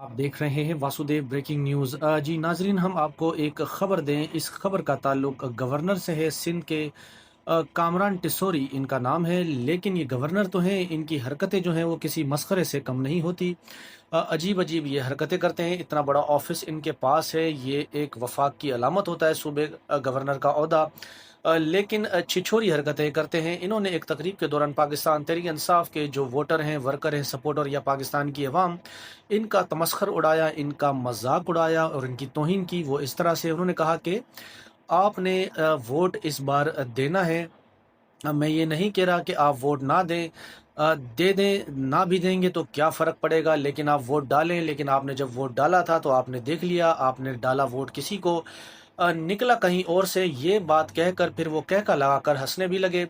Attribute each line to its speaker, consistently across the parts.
Speaker 1: आप देख रहे हैं वासुदेव ब्रेकिंग न्यूज़। जी नाजरीन, हम आपको एक ख़बर दें। इस खबर का ताल्लुक गवर्नर से है। सिंध के कामरान टिस्सोरी इनका नाम है, लेकिन ये गवर्नर तो हैं, इनकी हरकतें जो हैं वो किसी मसखरे से कम नहीं होती। अजीब अजीब ये हरकतें करते हैं। इतना बड़ा ऑफिस इनके पास है, ये एक वफाक की अलामत होता है सूबे गवर्नर का ओहदा। लेकिन छिछोरी हरकतें करते हैं। इन्होंने एक तकरीब के दौरान पाकिस्तान तहरीक इंसाफ के जो वोटर हैं, वर्कर हैं, सपोर्टर या पाकिस्तान की अवाम, इनका तमस्खर उड़ाया, इनका मजाक उड़ाया और इनकी तौहीन की। वो इस तरह से उन्होंने कहा कि आपने वोट इस बार देना है। मैं ये नहीं कह रहा कि आप वोट ना दें, दे दें, ना भी देंगे तो क्या फ़र्क पड़ेगा, लेकिन आप वोट डालें। लेकिन आपने जब वोट डाला था तो आपने देख लिया, आपने डाला वोट किसी को, निकला कहीं और से। ये बात कहकर फिर वो कहका लगाकर हंसने भी लगे।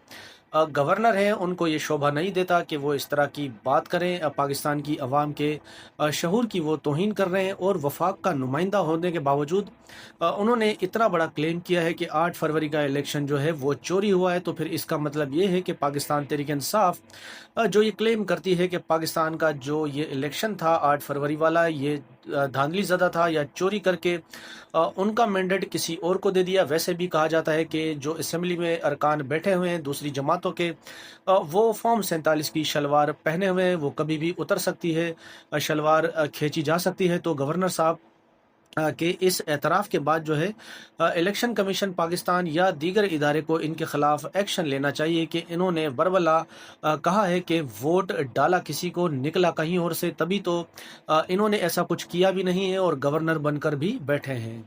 Speaker 1: गवर्नर हैं, उनको ये शोभा नहीं देता कि वो इस तरह की बात करें। पाकिस्तान की अवाम के शहूर की वो तौहीन कर रहे हैं और वफाक का नुमाइंदा होने के बावजूद उन्होंने इतना बड़ा क्लेम किया है कि 8 फरवरी का इलेक्शन जो है वो चोरी हुआ है। तो फिर इसका मतलब ये है कि पाकिस्तान तहरीक इंसाफ जो ये क्लेम करती है कि पाकिस्तान का जो ये इलेक्शन था 8 फरवरी वाला, ये धांधली ज़दा था या चोरी करके उनका मैंडेट किसी और को दे दिया। वैसे भी कहा जाता है कि जो असम्बली में अरकान बैठे हुए हैं दूसरी जमातों के, वो फॉर्म 47 की शलवार पहने हुए हैं, वो कभी भी उतर सकती है, शलवार खींची जा सकती है। तो गवर्नर साहब के इस एतराफ़ के बाद जो है इलेक्शन कमीशन पाकिस्तान या दीगर इदारे को इनके ख़िलाफ़ एक्शन लेना चाहिए कि इन्होंने बरबला कहा है कि वोट डाला किसी को, निकला कहीं और से, तभी तो इन्होंने ऐसा कुछ किया भी नहीं है और गवर्नर बनकर भी बैठे हैं।